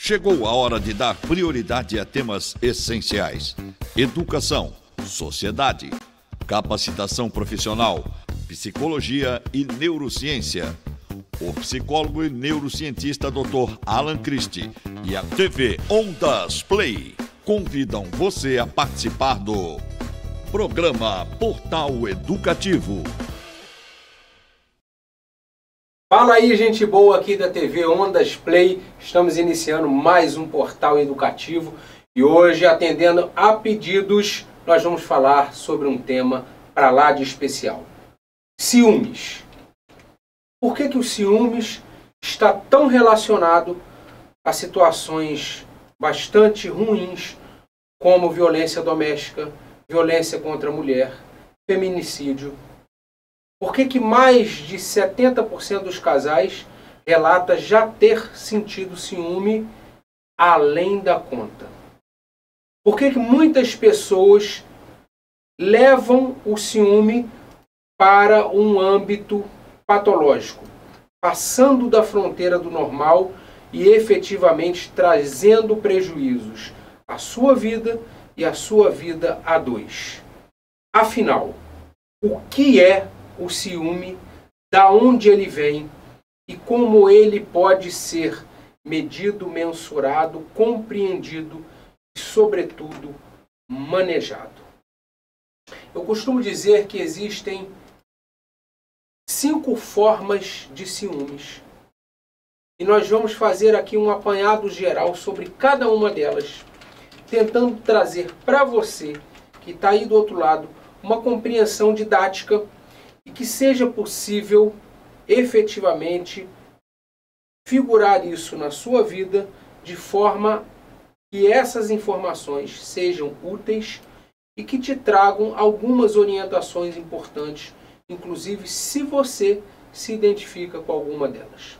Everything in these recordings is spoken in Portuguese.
Chegou a hora de dar prioridade a temas essenciais: educação, sociedade, capacitação profissional, psicologia e neurociência. O psicólogo e neurocientista Dr. Alan Christie e a TV Ondas Play convidam você a participar do programa Portal Educativo. Fala aí, gente boa aqui da TV Ondas Play. Estamos iniciando mais um Portal Educativo e hoje, atendendo a pedidos, nós vamos falar sobre um tema para lá de especial: ciúmes. Por que o ciúmes está tão relacionado a situações bastante ruins, como violência doméstica, violência contra a mulher, feminicídio? Por que mais de 70% dos casais relata já ter sentido ciúme além da conta? Por que muitas pessoas levam o ciúme para um âmbito patológico, passando da fronteira do normal e efetivamente trazendo prejuízos à sua vida e à sua vida a dois? Afinal, o que é o ciúme, da onde ele vem e como ele pode ser medido, mensurado, compreendido e, sobretudo, manejado? Eu costumo dizer que existem 5 formas de ciúmes e nós vamos fazer aqui um apanhado geral sobre cada uma delas, tentando trazer para você que está aí do outro lado uma compreensão didática e que seja possível efetivamente figurar isso na sua vida de forma que essas informações sejam úteis e que te tragam algumas orientações importantes, inclusive se você se identifica com alguma delas.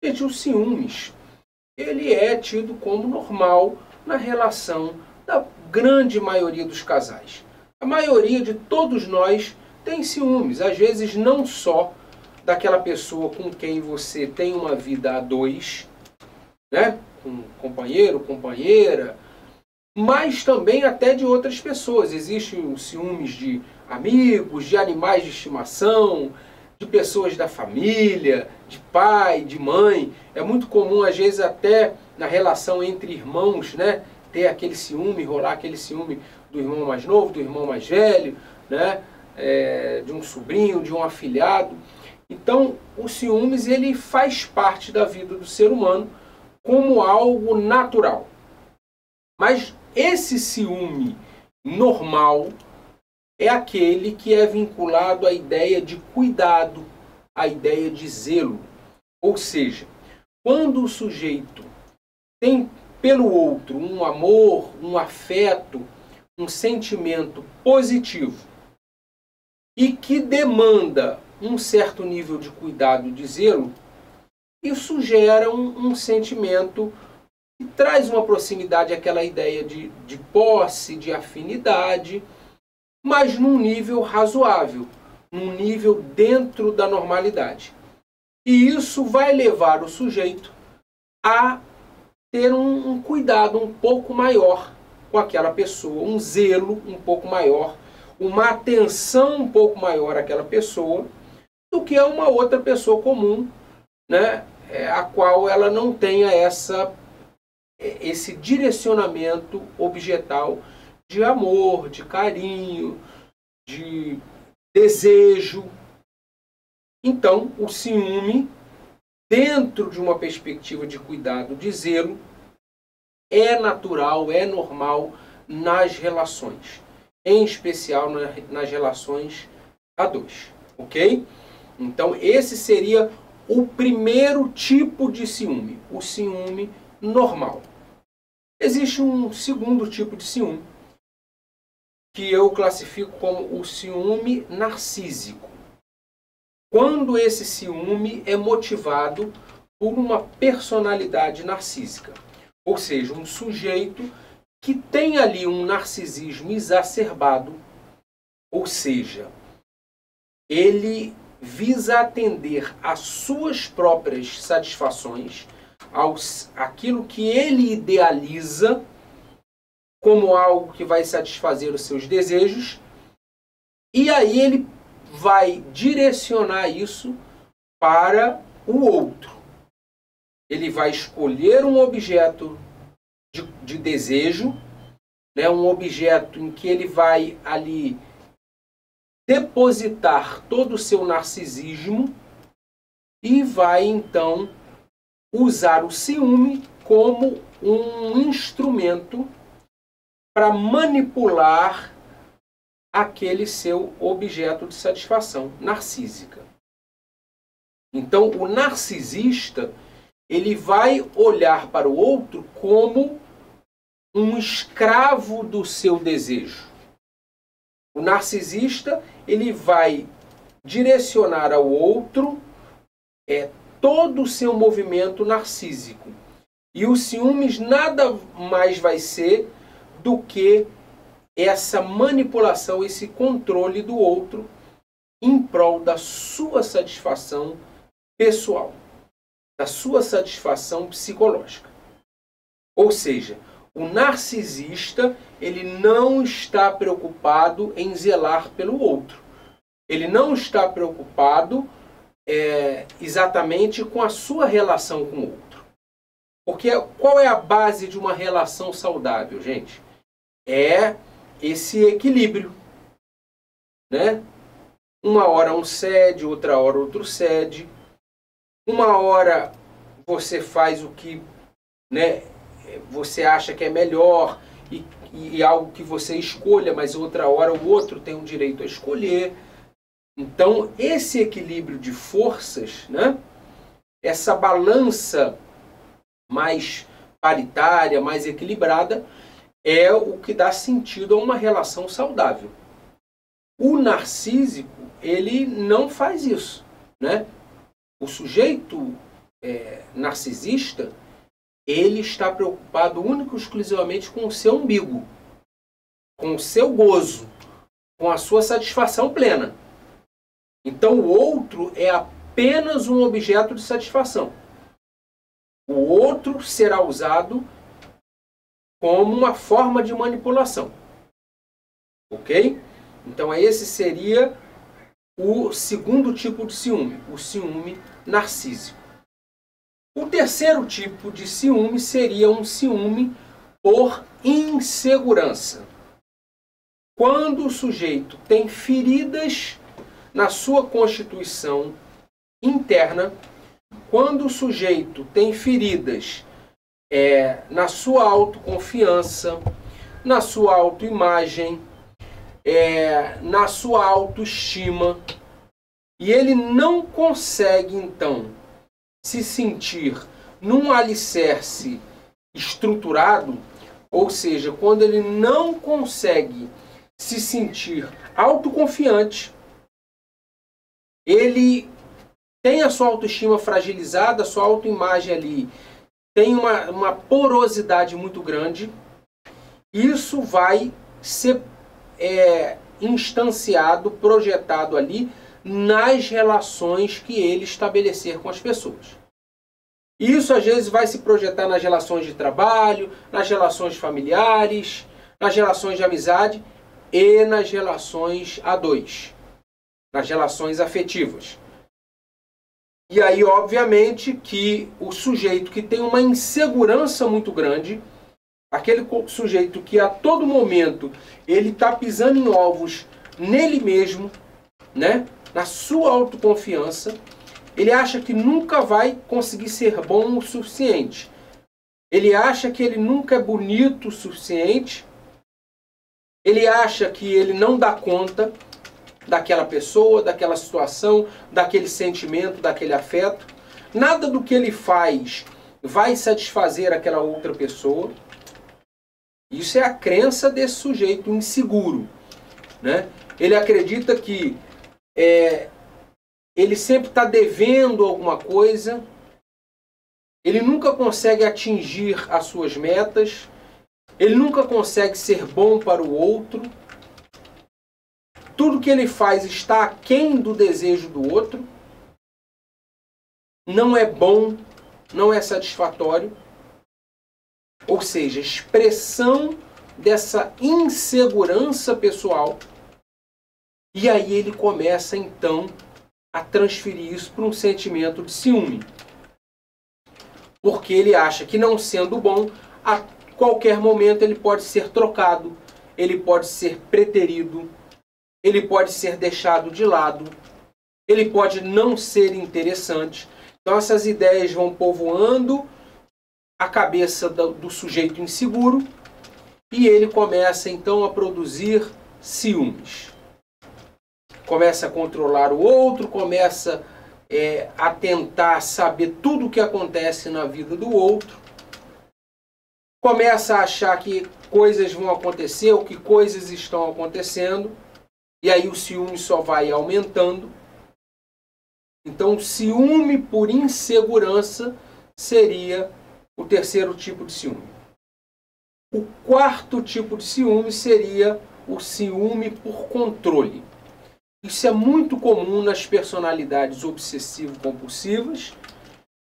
Gente, o ciúmes, ele é tido como normal na relação da grande maioria dos casais. A maioria de todos nós tem ciúmes, às vezes não só daquela pessoa com quem você tem uma vida a dois, né? Com companheiro, companheira, mas também até de outras pessoas. Existe o ciúmes de amigos, de animais de estimação, de pessoas da família, de pai, de mãe. É muito comum, às vezes, até na relação entre irmãos, né? Ter aquele ciúme, rolar aquele ciúme do irmão mais novo, do irmão mais velho, né? De um sobrinho, de um afilhado. Então, o ciúmes, ele faz parte da vida do ser humano como algo natural. Mas esse ciúme normal é aquele que é vinculado à ideia de cuidado, à ideia de zelo. Ou seja, quando o sujeito tem pelo outro um amor, um afeto, um sentimento positivo, e que demanda um certo nível de cuidado e de zelo, isso gera um sentimento que traz uma proximidade àquela ideia de posse, de afinidade, mas num nível razoável, num nível dentro da normalidade. E isso vai levar o sujeito a ter um cuidado um pouco maior com aquela pessoa, um zelo um pouco maior, uma atenção um pouco maior àquela pessoa do que a uma outra pessoa comum, né, a qual ela não tenha esse direcionamento objetal de amor, de carinho, de desejo. Então, o ciúme, dentro de uma perspectiva de cuidado, de zelo, é natural, é normal nas relações, em especial nas relações a dois, ok? Então esse seria o primeiro tipo de ciúme, o ciúme normal. Existe um segundo tipo de ciúme, que eu classifico como o ciúme narcísico. Quando esse ciúme é motivado por uma personalidade narcísica, ou seja, um sujeito que tem ali um narcisismo exacerbado, ou seja, ele visa atender às suas próprias satisfações, àquilo que ele idealiza como algo que vai satisfazer os seus desejos, e aí ele vai direcionar isso para o outro. Ele vai escolher um objeto de desejo, né, um objeto em que ele vai ali depositar todo o seu narcisismo e vai então usar o ciúme como um instrumento para manipular aquele seu objeto de satisfação narcísica. Então, o narcisista, ele vai olhar para o outro como um escravo do seu desejo. O narcisista, ele vai direcionar ao outro todo o seu movimento narcísico. E o ciúmes nada mais vai ser do que essa manipulação, esse controle do outro em prol da sua satisfação pessoal, da sua satisfação psicológica. Ou seja, o narcisista, ele não está preocupado em zelar pelo outro. Ele não está preocupado exatamente com a sua relação com o outro. Porque qual é a base de uma relação saudável, gente? É esse equilíbrio, né? Uma hora um cede, outra hora outro cede. Uma hora você faz o que, né, você acha que é melhor e algo que você escolha, mas outra hora o outro tem o direito a escolher. Então, esse equilíbrio de forças, né, essa balança mais paritária, mais equilibrada, é o que dá sentido a uma relação saudável. O narcísico, ele não faz isso, né? O sujeito narcisista, ele está preocupado único e exclusivamente com o seu umbigo, com o seu gozo, com a sua satisfação plena. Então o outro é apenas um objeto de satisfação. O outro será usado como uma forma de manipulação. Ok? Então esse seria o segundo tipo de ciúme, o ciúme narcísico. O terceiro tipo de ciúme seria um ciúme por insegurança. Quando o sujeito tem feridas na sua constituição interna, quando o sujeito tem feridas na sua autoconfiança, na sua autoimagem, na sua autoestima, e ele não consegue, então, se sentir num alicerce estruturado, ou seja, quando ele não consegue se sentir autoconfiante, ele tem a sua autoestima fragilizada, a sua autoimagem ali tem uma porosidade muito grande. Isso vai ser instanciado, projetado ali nas relações que ele estabelecer com as pessoas. Isso às vezes vai se projetar nas relações de trabalho, nas relações familiares, nas relações de amizade e nas relações a dois, nas relações afetivas. E aí, obviamente, que o sujeito que tem uma insegurança muito grande, aquele sujeito que a todo momento ele está pisando em ovos nele mesmo, né? Na sua autoconfiança, ele acha que nunca vai conseguir ser bom o suficiente. Ele acha que ele nunca é bonito o suficiente. Ele acha que ele não dá conta daquela pessoa, daquela situação, daquele sentimento, daquele afeto. Nada do que ele faz vai satisfazer aquela outra pessoa. Isso é a crença desse sujeito inseguro, né? Ele acredita que ele sempre está devendo alguma coisa, ele nunca consegue atingir as suas metas, ele nunca consegue ser bom para o outro. Tudo que ele faz está aquém do desejo do outro. Não é bom, não é satisfatório, ou seja, expressão dessa insegurança pessoal, e aí ele começa então a transferir isso para um sentimento de ciúme. Porque ele acha que, não sendo bom, a qualquer momento ele pode ser trocado, ele pode ser preterido, ele pode ser deixado de lado, ele pode não ser interessante. Então essas ideias vão povoando a cabeça do sujeito inseguro e ele começa então a produzir ciúmes. Começa a controlar o outro, começa a tentar saber tudo o que acontece na vida do outro, começa a achar que coisas vão acontecer ou que coisas estão acontecendo, e aí o ciúme só vai aumentando. Então, ciúme por insegurança seria o terceiro tipo de ciúme. O quarto tipo de ciúme seria o ciúme por controle. Isso é muito comum nas personalidades obsessivo-compulsivas,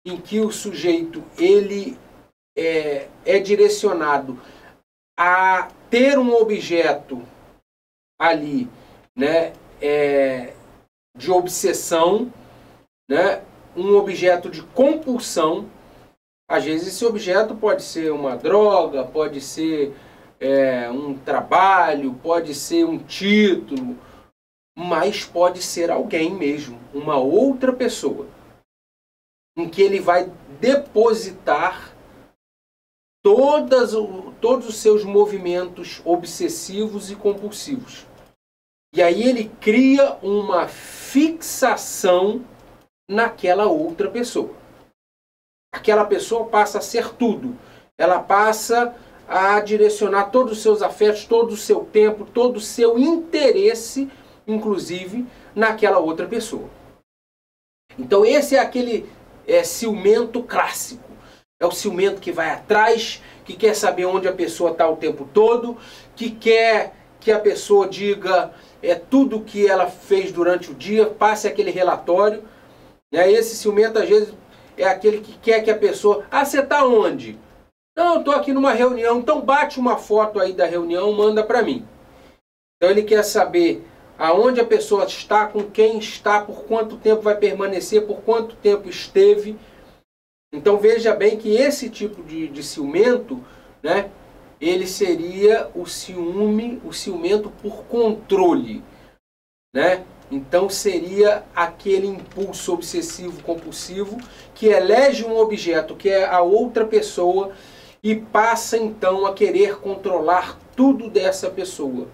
em que o sujeito ele é direcionado a ter um objeto ali, né, de obsessão, né, um objeto de compulsão. Às vezes esse objeto pode ser uma droga, pode ser um trabalho, pode ser um título, mas pode ser alguém mesmo, uma outra pessoa, em que ele vai depositar todos os seus movimentos obsessivos e compulsivos. E aí ele cria uma fixação naquela outra pessoa. Aquela pessoa passa a ser tudo. Ela passa a direcionar todos os seus afetos, todo o seu tempo, todo o seu interesse, inclusive, naquela outra pessoa. Então esse é aquele ciumento clássico. É o ciumento que vai atrás, que quer saber onde a pessoa está o tempo todo, que quer que a pessoa diga tudo o que ela fez durante o dia, passe aquele relatório. Esse ciumento, às vezes, é aquele que quer que a pessoa... Ah, você está onde? Não, eu estou aqui numa reunião. Então bate uma foto aí da reunião, manda para mim. Então ele quer saber aonde a pessoa está, com quem está, por quanto tempo vai permanecer, por quanto tempo esteve. Então veja bem que esse tipo de ciumento, né, ele seria o ciumento por controle, né? Então seria aquele impulso obsessivo compulsivo que elege um objeto que é a outra pessoa e passa então a querer controlar tudo dessa pessoa.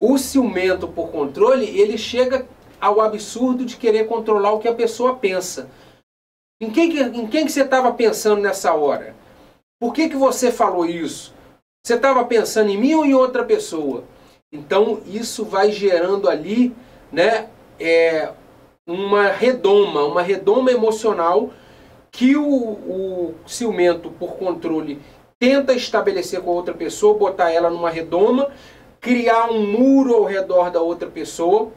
O ciumento por controle, ele chega ao absurdo de querer controlar o que a pessoa pensa. Em quem que você estava pensando nessa hora? Por que você falou isso? Você estava pensando em mim ou em outra pessoa? Então isso vai gerando ali, né, uma redoma emocional que o ciumento por controle tenta estabelecer com a outra pessoa, botar ela numa redoma, criar um muro ao redor da outra pessoa,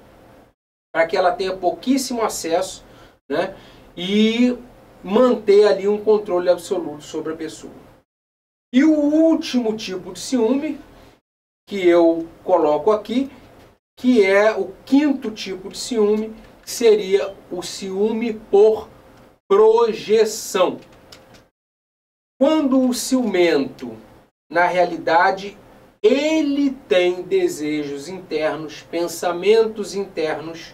para que ela tenha pouquíssimo acesso, né, e manter ali um controle absoluto sobre a pessoa. E o último tipo de ciúme que eu coloco aqui, que é o quinto tipo de ciúme, que seria o ciúme por projeção. Quando o ciumento, na realidade, ele tem desejos internos, pensamentos internos,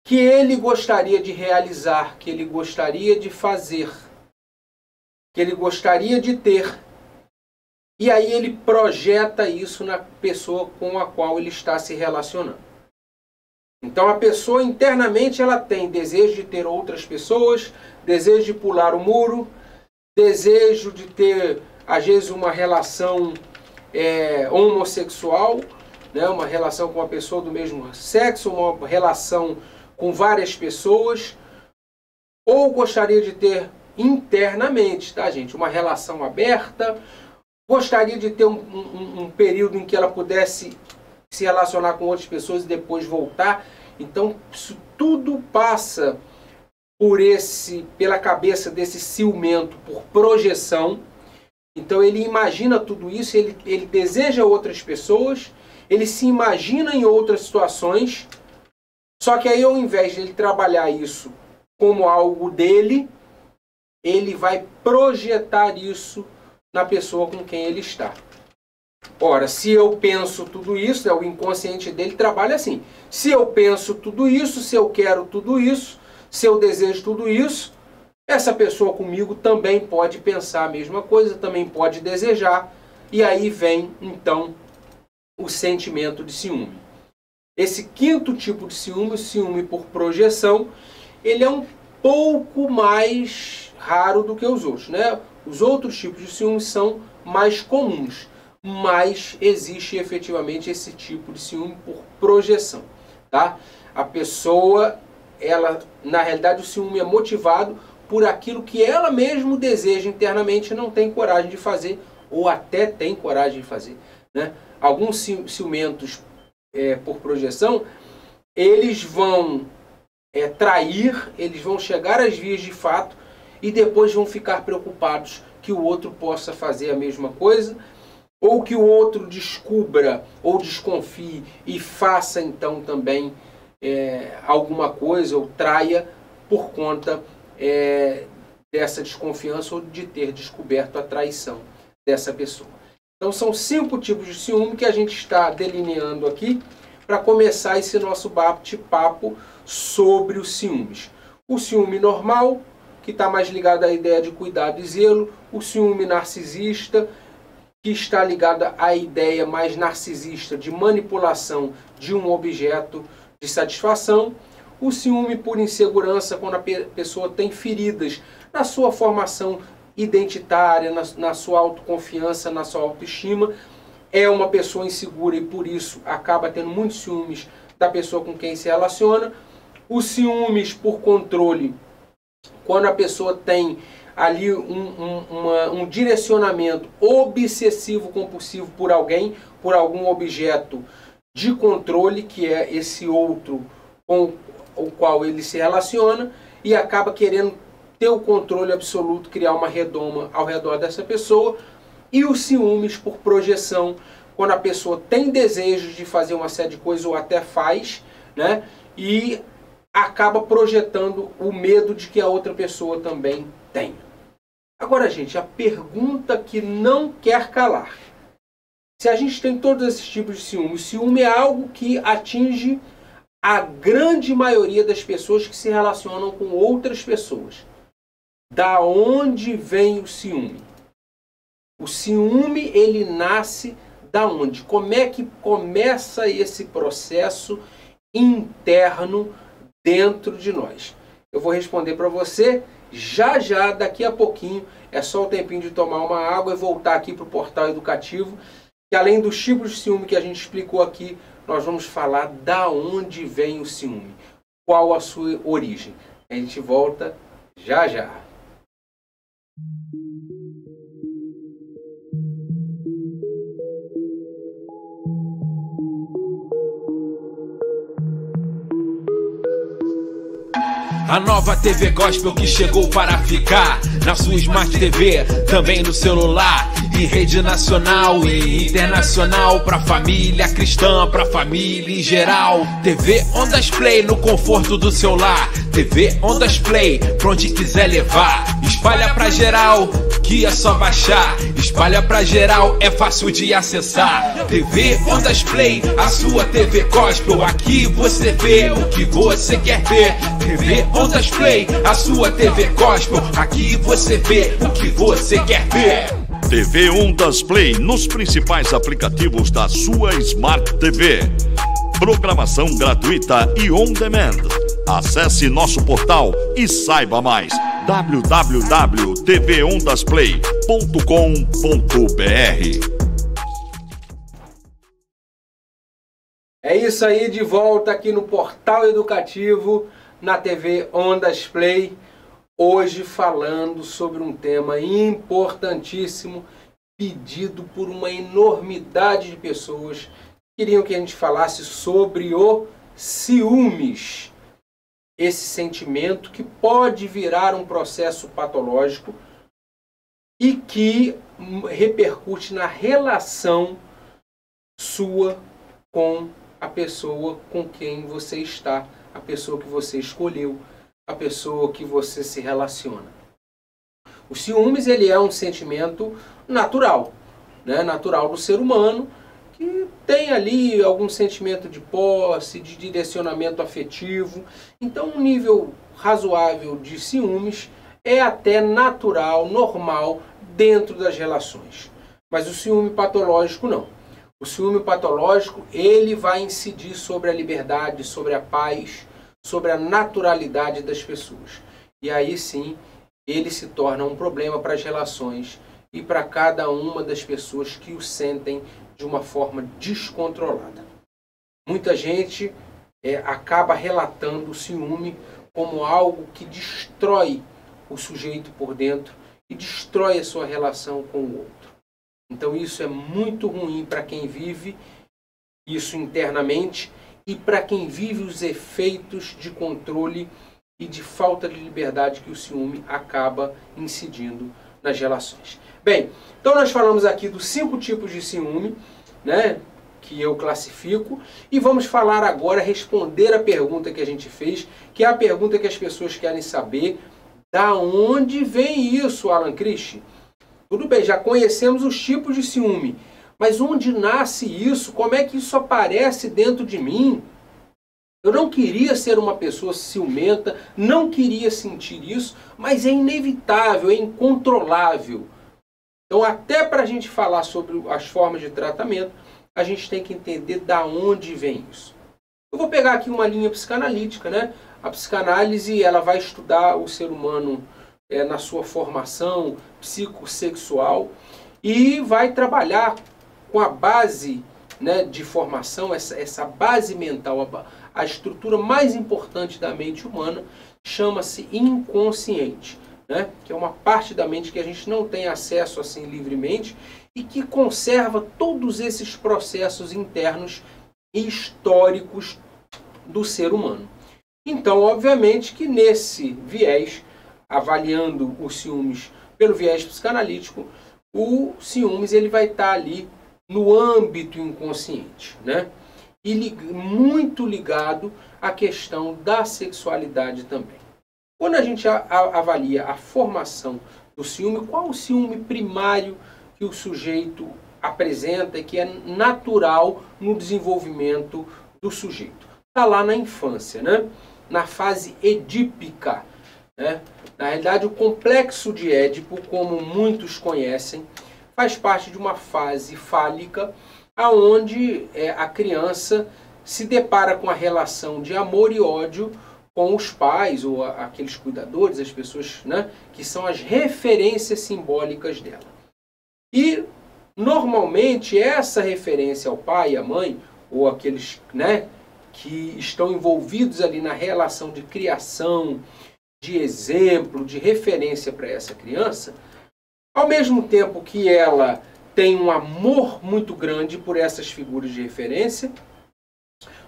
que ele gostaria de realizar, que ele gostaria de fazer, que ele gostaria de ter. E aí ele projeta isso na pessoa com a qual ele está se relacionando. Então a pessoa internamente ela tem desejo de ter outras pessoas, desejo de pular o muro, desejo de ter, às vezes, uma relação homossexual, né? Uma relação com uma pessoa do mesmo sexo, uma relação com várias pessoas, ou gostaria de ter internamente, tá, gente, uma relação aberta, gostaria de ter um período em que ela pudesse se relacionar com outras pessoas e depois voltar. Então isso tudo passa pela cabeça desse ciumento por projeção. Então ele imagina tudo isso, ele deseja outras pessoas, ele se imagina em outras situações, só que aí ao invés de ele trabalhar isso como algo dele, ele vai projetar isso na pessoa com quem ele está. Ora, se eu penso tudo isso, né, o inconsciente dele trabalha assim. Se eu penso tudo isso, se eu quero tudo isso, se eu desejo tudo isso, essa pessoa comigo também pode pensar a mesma coisa, também pode desejar. E aí vem, então, o sentimento de ciúme. Esse quinto tipo de ciúme, o ciúme por projeção, ele é um pouco mais raro do que os outros, né? Os outros tipos de ciúme são mais comuns, mas existe efetivamente esse tipo de ciúme por projeção, tá? A pessoa, na realidade, o ciúme é motivado por aquilo que ela mesma deseja internamente e não tem coragem de fazer, ou até tem coragem de fazer, né? Alguns ciumentos por projeção, eles vão trair, eles vão chegar às vias de fato e depois vão ficar preocupados que o outro possa fazer a mesma coisa, ou que o outro descubra ou desconfie e faça então também alguma coisa, ou traia por conta dessa desconfiança ou de ter descoberto a traição dessa pessoa. Então são 5 tipos de ciúme que a gente está delineando aqui para começar esse nosso bate-papo sobre os ciúmes. O ciúme normal, que está mais ligado à ideia de cuidado e zelo. O ciúme narcisista, que está ligado à ideia mais narcisista de manipulação de um objeto de satisfação. O ciúme por insegurança, quando a pessoa tem feridas na sua formação identitária, na sua autoconfiança, na sua autoestima, é uma pessoa insegura e por isso acaba tendo muitos ciúmes da pessoa com quem se relaciona. Os ciúmes por controle, quando a pessoa tem ali um direcionamento obsessivo compulsivo por alguém, por algum objeto de controle, que é esse outro com o qual ele se relaciona, e acaba querendo ter o controle absoluto, criar uma redoma ao redor dessa pessoa. E os ciúmes por projeção, quando a pessoa tem desejos de fazer uma série de coisas ou até faz, né, e acaba projetando o medo de que a outra pessoa também tenha. Agora, gente, a pergunta que não quer calar. Se a gente tem todos esses tipos de ciúme, o ciúme é algo que atinge a grande maioria das pessoas que se relacionam com outras pessoas. Da onde vem o ciúme? O ciúme, ele nasce da onde? Como é que começa esse processo interno dentro de nós? Eu vou responder para você já já, daqui a pouquinho. É só o tempinho de tomar uma água e voltar aqui para o Portal Educativo, que além dos tipos de ciúme que a gente explicou aqui, nós vamos falar da onde vem o ciúme, qual a sua origem. A gente volta já já. A nova TV Gospel que chegou para ficar na sua Smart TV, também no celular, em rede nacional e internacional, pra família cristã, pra família em geral. TV Ondas Play no conforto do seu lar, TV Ondas Play pra onde quiser levar. Espalha pra geral, que é só baixar. Espalha pra geral, é fácil de acessar. TV Ondas Play, a sua TV Gospel. Aqui você vê o que você quer ver. TV Ondas Play, a sua TV Gospel. Aqui você vê o que você quer ver. TV Ondas Play nos principais aplicativos da sua Smart TV. Programação gratuita e on demand. Acesse nosso portal e saiba mais. www.tvondasplay.com.br. É isso aí, de volta aqui no Portal Educativo, na TV Ondas Play, hoje falando sobre um tema importantíssimo, pedido por uma enormidade de pessoas que queriam que a gente falasse sobre o ciúmes. esse sentimento que pode virar um processo patológico e que repercute na relação sua com a pessoa com quem você está, a pessoa que você escolheu, a pessoa que você se relaciona. O ciúmes, ele é um sentimento natural, né? Natural do ser humano, que tem ali algum sentimento de posse, de direcionamento afetivo. Então, um nível razoável de ciúmes é até natural, normal, dentro das relações. Mas o ciúme patológico não. O ciúme patológico, ele vai incidir sobre a liberdade, sobre a paz, sobre a naturalidade das pessoas. E aí sim, ele se torna um problema para as relações e para cada uma das pessoas que o sentem de uma forma descontrolada. Muita gente acaba relatando o ciúme como algo que destrói o sujeito por dentro e destrói a sua relação com o outro. Então isso é muito ruim para quem vive isso internamente e para quem vive os efeitos de controle e de falta de liberdade que o ciúme acaba incidindo nas relações. Bem, então nós falamos aqui dos 5 tipos de ciúme, né, que eu classifico, e vamos falar agora, responder a pergunta que a gente fez, que é a pergunta que as pessoas querem saber: da onde vem isso, Alan Christie? Tudo bem, já conhecemos os tipos de ciúme, mas onde nasce isso? Como é que isso aparece dentro de mim? Eu não queria ser uma pessoa ciumenta, não queria sentir isso, mas é inevitável, é incontrolável. Então, até para a gente falar sobre as formas de tratamento, a gente tem que entender da onde vem isso. Eu vou pegar aqui uma linha psicanalítica, né? A psicanálise, ela vai estudar o ser humano na sua formação psicossexual e vai trabalhar com a base, né, de formação, essa base mental, a estrutura mais importante da mente humana, chama-se inconsciente, né? Que é uma parte da mente que a gente não tem acesso assim livremente e que conserva todos esses processos internos e históricos do ser humano. Então, obviamente que nesse viés, avaliando os ciúmes pelo viés psicanalítico, o ciúmes ele vai estar ali no âmbito inconsciente, né? E muito ligado à questão da sexualidade também. Quando a gente avalia a formação do ciúme, qual o ciúme primário que o sujeito apresenta e que é natural no desenvolvimento do sujeito? Está lá na infância, né? Na fase edípica, né? Na realidade, o complexo de Édipo, como muitos conhecem, faz parte de uma fase fálica, onde a criança se depara com a relação de amor e ódio com os pais, ou aqueles cuidadores, as pessoas, né, que são as referências simbólicas dela. E, normalmente, essa referência ao pai e à mãe, ou aqueles, né, que estão envolvidos ali na relação de criação, de exemplo, de referência para essa criança, ao mesmo tempo que ela tem um amor muito grande por essas figuras de referência,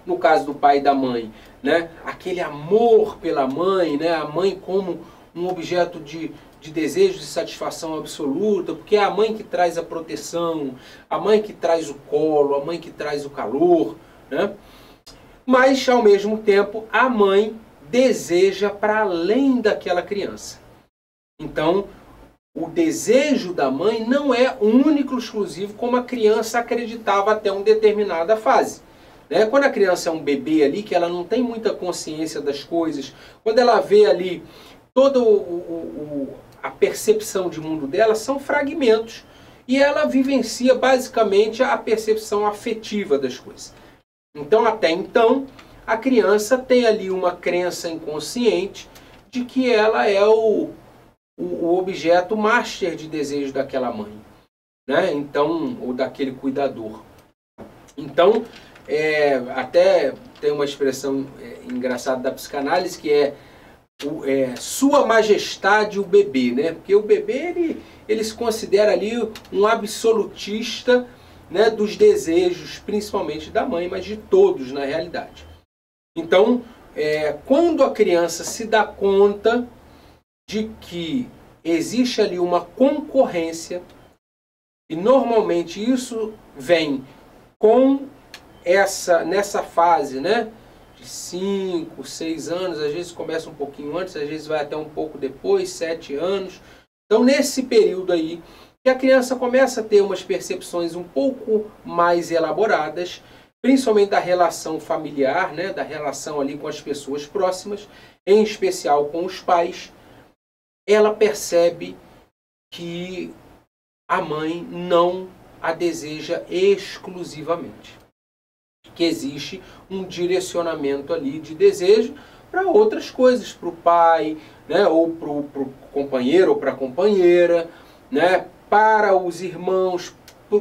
no caso do pai e da mãe, né, aquele amor pela mãe, né, a mãe como um objeto de desejo de satisfação absoluta, porque é a mãe que traz a proteção, a mãe que traz o colo, a mãe que traz o calor, né? Mas, ao mesmo tempo, a mãe deseja para além daquela criança. Então, o desejo da mãe não é único, exclusivo, como a criança acreditava até uma determinada fase. Né? Quando a criança é um bebê ali, que ela não tem muita consciência das coisas, quando ela vê ali toda a percepção de mundo dela, são fragmentos. E ela vivencia basicamente a percepção afetiva das coisas. Então, até então, a criança tem ali uma crença inconsciente de que ela é o objeto master de desejo daquela mãe, né? Então, ou daquele cuidador. Então, até tem uma expressão engraçada da psicanálise que é Sua Majestade o bebê, né? Porque o bebê ele se considera ali um absolutista, né, dos desejos, principalmente da mãe, mas de todos na realidade. Então, quando a criança se dá conta de que existe ali uma concorrência, e normalmente isso vem com nessa fase, né, de 5, 6 anos, às vezes começa um pouquinho antes, às vezes vai até um pouco depois, 7 anos. Então, nesse período aí, que a criança começa a ter umas percepções um pouco mais elaboradas, principalmente da relação familiar, né, da relação ali com as pessoas próximas, em especial com os pais, ela percebe que a mãe não a deseja exclusivamente. Que existe um direcionamento ali de desejo para outras coisas, para o pai, né, ou para o companheiro ou para a companheira, né, para os irmãos, o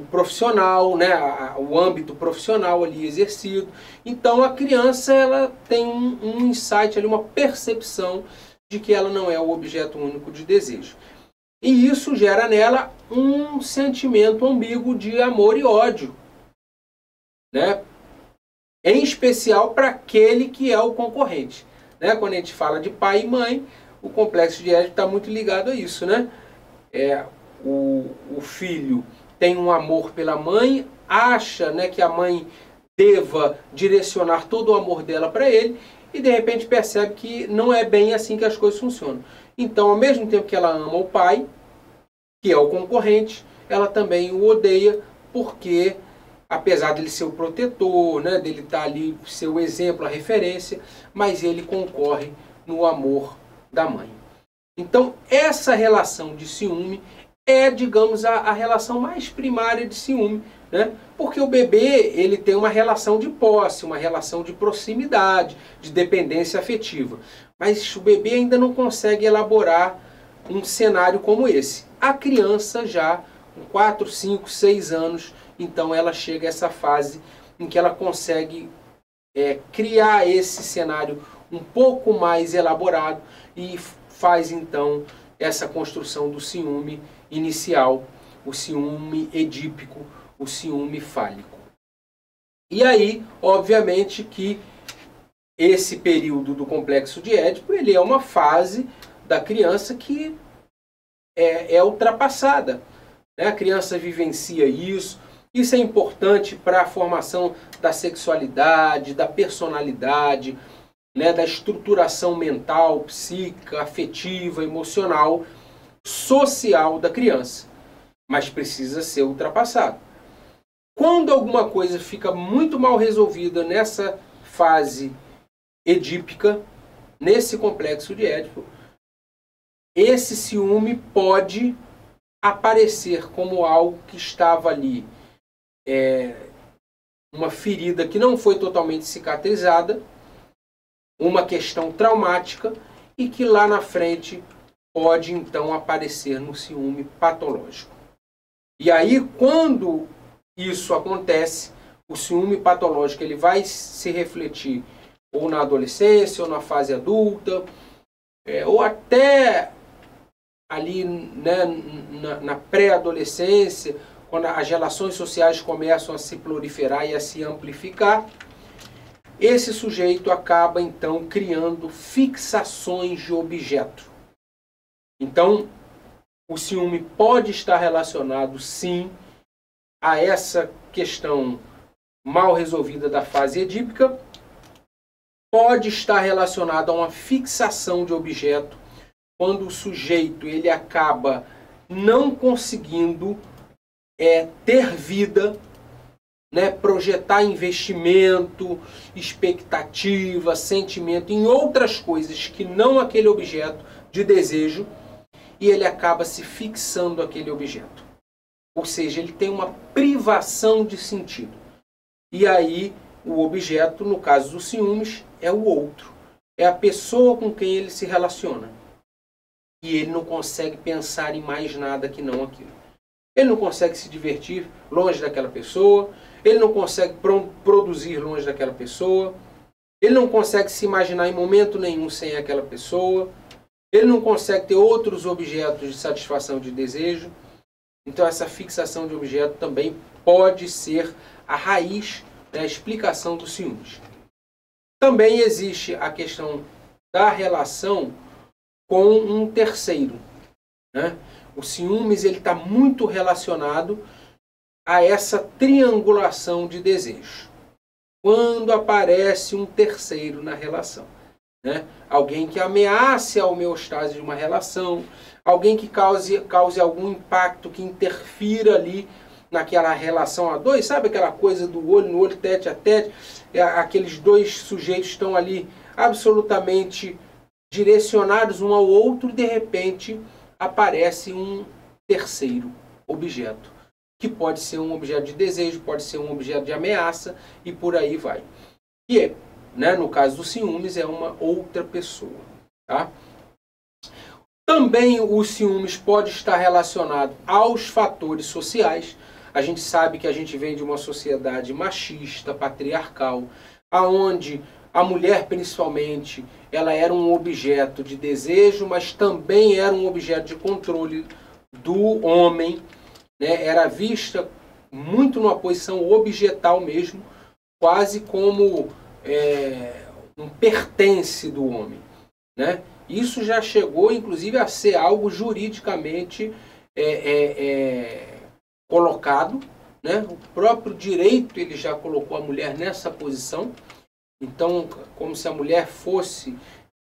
profissional, né, o âmbito profissional ali exercido. Então a criança ela tem um insight ali, uma percepção de que ela não é o objeto único de desejo. E isso gera nela um sentimento ambíguo de amor e ódio, né? Em especial para aquele que é o concorrente, né? Quando a gente fala de pai e mãe, o complexo de Édipo está muito ligado a isso, né? O filho tem um amor pela mãe, acha, né, que a mãe deva direcionar todo o amor dela para ele, e de repente percebe que não é bem assim que as coisas funcionam. Então, ao mesmo tempo que ela ama o pai, que é o concorrente, ela também o odeia, porque apesar dele ser o protetor, né, dele estar ali, ser o exemplo, a referência, mas ele concorre no amor da mãe. Então, essa relação de ciúme é, digamos, a relação mais primária de ciúme, né? Porque o bebê ele tem uma relação de posse, uma relação de proximidade, de dependência afetiva. Mas o bebê ainda não consegue elaborar um cenário como esse. A criança já, com 4, 5, 6 anos, então ela chega a essa fase em que ela consegue criar esse cenário um pouco mais elaborado e faz então essa construção do ciúme inicial, o ciúme edípico, o ciúme fálico. E aí, obviamente que esse período do complexo de Édipo, ele é uma fase da criança que é ultrapassada, né? A criança vivencia isso. Isso é importante para a formação da sexualidade, da personalidade, né, da estruturação mental, psíquica, afetiva, emocional, social da criança. Mas precisa ser ultrapassado. Quando alguma coisa fica muito mal resolvida nessa fase edípica, nesse complexo de Édipo, esse ciúme pode aparecer como algo que estava ali, uma ferida que não foi totalmente cicatrizada, uma questão traumática e que lá na frente pode então aparecer no ciúme patológico. E aí, quando isso acontece, o ciúme patológico ele vai se refletir ou na adolescência, ou na fase adulta, ou até ali, né, na pré-adolescência, quando as relações sociais começam a se proliferar e a se amplificar. Esse sujeito acaba então criando fixações de objeto. Então, o ciúme pode estar relacionado, sim, a essa questão mal resolvida da fase edípica, pode estar relacionado a uma fixação de objeto, quando o sujeito ele acaba não conseguindo ter vida, né, projetar investimento, expectativa, sentimento em outras coisas que não aquele objeto de desejo, e ele acaba se fixando aquele objeto. Ou seja, ele tem uma privação de sentido. E aí o objeto, no caso dos ciúmes, é o outro. É a pessoa com quem ele se relaciona. E ele não consegue pensar em mais nada que não aquilo. Ele não consegue se divertir longe daquela pessoa. Ele não consegue produzir longe daquela pessoa. Ele não consegue se imaginar em momento nenhum sem aquela pessoa. Ele não consegue ter outros objetos de satisfação de desejo. Então essa fixação de objeto também pode ser a raiz né, a explicação dos ciúmes. Também existe a questão da relação com um terceiro, né? O ciúmes está muito relacionado a essa triangulação de desejo. Quando aparece um terceiro na relação, né? Alguém que ameace a homeostase de uma relação, alguém que cause algum impacto, que interfira ali naquela relação a dois, sabe aquela coisa do olho no olho, tete a tete, aqueles dois sujeitos estão ali absolutamente direcionados um ao outro e de repente aparece um terceiro objeto, que pode ser um objeto de desejo, pode ser um objeto de ameaça e por aí vai. E, né, no caso do ciúmes, é uma outra pessoa. Tá? Também o ciúmes pode estar relacionado aos fatores sociais. A gente sabe que a gente vem de uma sociedade machista, patriarcal, aonde a mulher, principalmente, ela era um objeto de desejo, mas também era um objeto de controle do homem, né? Era vista muito numa posição objetal mesmo, quase como um pertence do homem, né? Isso já chegou, inclusive, a ser algo juridicamente colocado, né? O próprio direito ele já colocou a mulher nessa posição. Então, como se a mulher fosse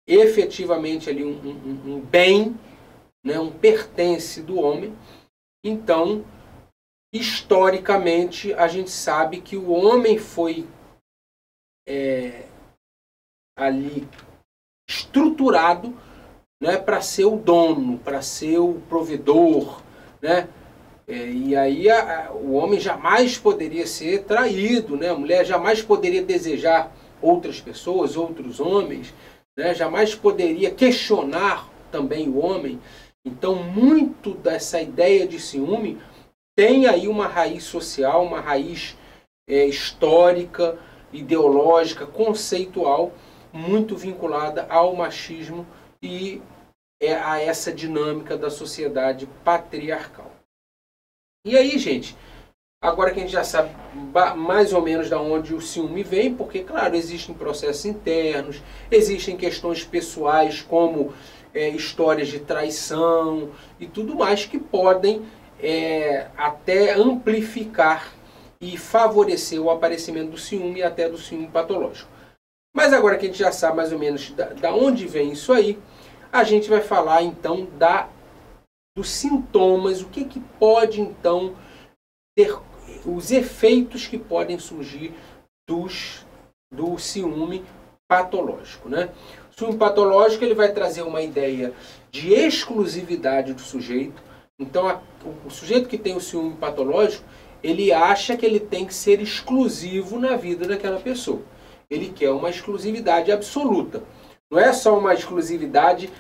efetivamente ali um bem, né? Um pertence do homem. Então, historicamente, a gente sabe que o homem foi ali estruturado, né, para ser o dono, para ser o provedor, né? E aí o homem jamais poderia ser traído, né? A mulher jamais poderia desejar outras pessoas, outros homens, né? Jamais poderia questionar também o homem. Então, muito dessa ideia de ciúme tem aí uma raiz social, uma raiz histórica, ideológica, conceitual, muito vinculada ao machismo e a essa dinâmica da sociedade patriarcal. E aí, gente, agora que a gente já sabe mais ou menos de onde o ciúme vem, porque, claro, existem processos internos, existem questões pessoais como histórias de traição e tudo mais que podem até amplificar e favorecer o aparecimento do ciúme e até do ciúme patológico. Mas agora que a gente já sabe mais ou menos da onde vem isso aí, a gente vai falar então dos sintomas, o que pode então ter, os efeitos que podem surgir do ciúme patológico, né? O ciúme patológico ele vai trazer uma ideia de exclusividade do sujeito. Então o sujeito que tem o ciúme patológico, ele acha que ele tem que ser exclusivo na vida daquela pessoa. Ele quer uma exclusividade absoluta. Não é só uma exclusividade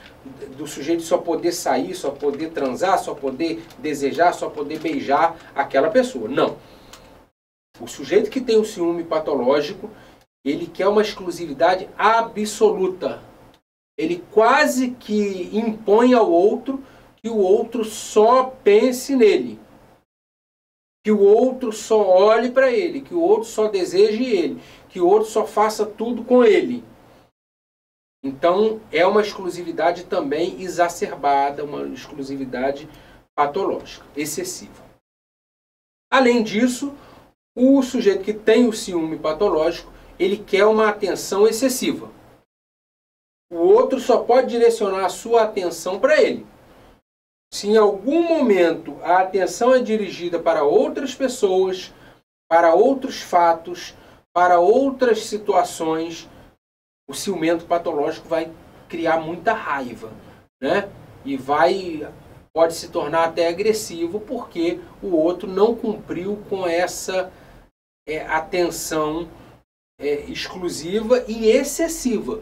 do sujeito só poder sair, só poder transar, só poder desejar, só poder beijar aquela pessoa. Não. O sujeito que tem o ciúme patológico, ele quer uma exclusividade absoluta. Ele quase que impõe ao outro que o outro só pense nele. Que o outro só olhe para ele, que o outro só deseje ele, que o outro só faça tudo com ele. Então, é uma exclusividade também exacerbada, uma exclusividade patológica, excessiva. Além disso, o sujeito que tem o ciúme patológico, ele quer uma atenção excessiva. O outro só pode direcionar a sua atenção para ele. Se em algum momento a atenção é dirigida para outras pessoas, para outros fatos, para outras situações, o ciumento patológico vai criar muita raiva, né? E pode se tornar até agressivo porque o outro não cumpriu com essa atenção exclusiva e excessiva.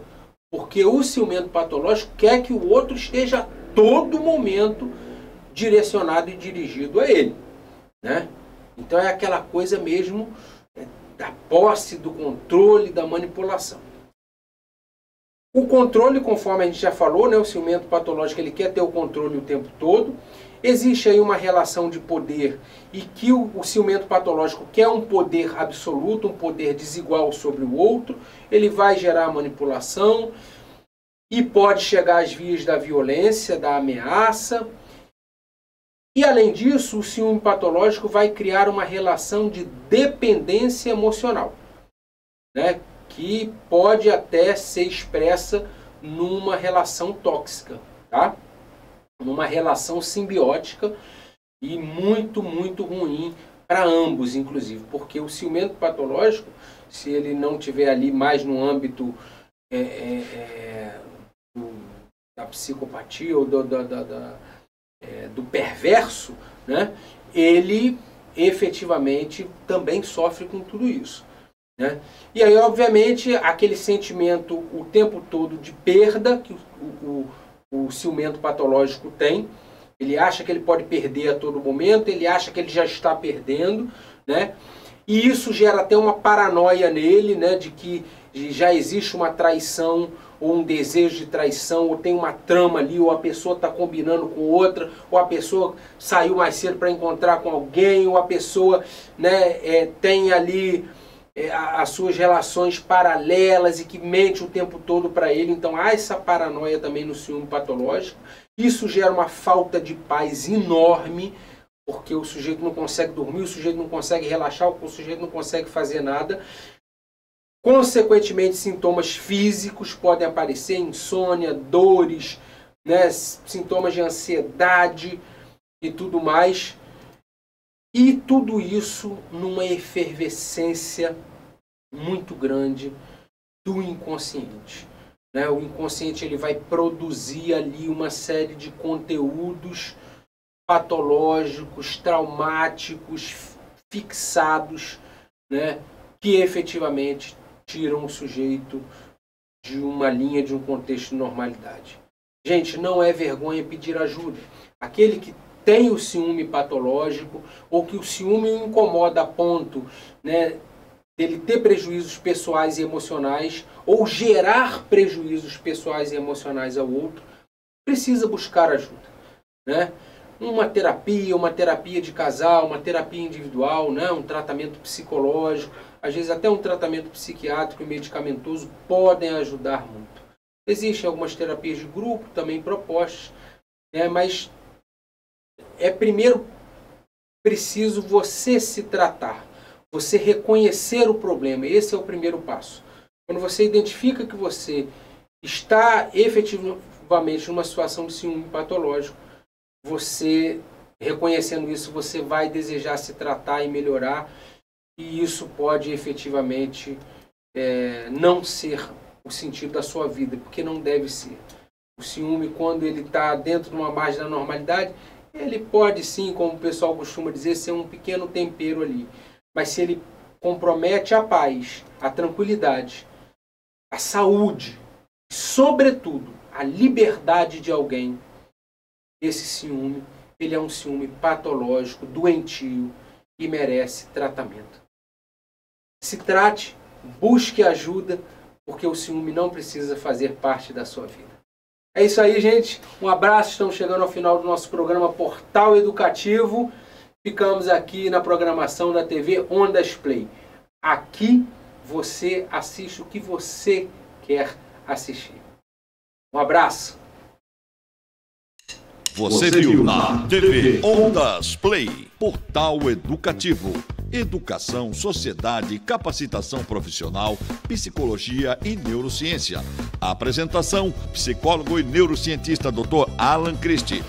Porque o ciumento patológico quer que o outro esteja a todo momento direcionado e dirigido a ele, né? Então é aquela coisa mesmo da posse, do controle, da manipulação. O controle, conforme a gente já falou, né, o ciumento patológico ele quer ter o controle o tempo todo, existe aí uma relação de poder e que o ciumento patológico quer um poder absoluto, um poder desigual sobre o outro, ele vai gerar manipulação e pode chegar às vias da violência, da ameaça. E além disso, o ciúme patológico vai criar uma relação de dependência emocional, né, que pode até ser expressa numa relação tóxica, tá? Numa relação simbiótica e muito, muito ruim para ambos, inclusive, porque o ciumento patológico, se ele não tiver ali mais no âmbito da psicopatia ou do perverso, né, ele efetivamente também sofre com tudo isso, né? E aí, obviamente, aquele sentimento o tempo todo de perda que o ciumento patológico tem, ele acha que ele pode perder a todo momento, ele acha que ele já está perdendo, né? E isso gera até uma paranoia nele, né, de que já existe uma traição, ou um desejo de traição, ou tem uma trama ali, ou a pessoa está combinando com outra, ou a pessoa saiu mais cedo para encontrar com alguém, ou a pessoa, né, tem ali as suas relações paralelas e que mente o tempo todo para ele. Então há essa paranoia também no ciúme patológico. Isso gera uma falta de paz enorme, porque o sujeito não consegue dormir, o sujeito não consegue relaxar, o sujeito não consegue fazer nada. Consequentemente, sintomas físicos podem aparecer, insônia, dores, né, sintomas de ansiedade e tudo mais. E tudo isso numa efervescência muito grande do inconsciente, né? O inconsciente ele vai produzir ali uma série de conteúdos patológicos, traumáticos, fixados, né, que efetivamente tiram o sujeito de uma linha, de um contexto de normalidade. Gente, não é vergonha pedir ajuda. Aquele que tem o ciúme patológico, ou que o ciúme o incomoda a ponto, né, dele ter prejuízos pessoais e emocionais, ou gerar prejuízos pessoais e emocionais ao outro, precisa buscar ajuda, né? Uma terapia de casal, uma terapia individual, né, um tratamento psicológico, às vezes até um tratamento psiquiátrico e medicamentoso podem ajudar muito. Existem algumas terapias de grupo também propostas, né, mas é primeiro preciso você se tratar, você reconhecer o problema. Esse é o primeiro passo. Quando você identifica que você está efetivamente numa situação de ciúme patológico, você, reconhecendo isso, você vai desejar se tratar e melhorar, e isso pode efetivamente não ser o sentido da sua vida, porque não deve ser. O ciúme, quando ele está dentro de uma margem da normalidade, ele pode sim, como o pessoal costuma dizer, ser um pequeno tempero ali. Mas se ele compromete a paz, a tranquilidade, a saúde, sobretudo a liberdade de alguém, esse ciúme, ele é um ciúme patológico, doentio e merece tratamento. Se trate, busque ajuda, porque o ciúme não precisa fazer parte da sua vida. É isso aí, gente. Um abraço. Estamos chegando ao final do nosso programa Portal Educativo. Ficamos aqui na programação da TV Ondas Play. Aqui você assiste o que você quer assistir. Um abraço. Você viu na TV Ondas Play, Portal Educativo. Educação, sociedade, capacitação profissional, psicologia e neurociência. A apresentação, psicólogo e neurocientista Dr. Alan Christie.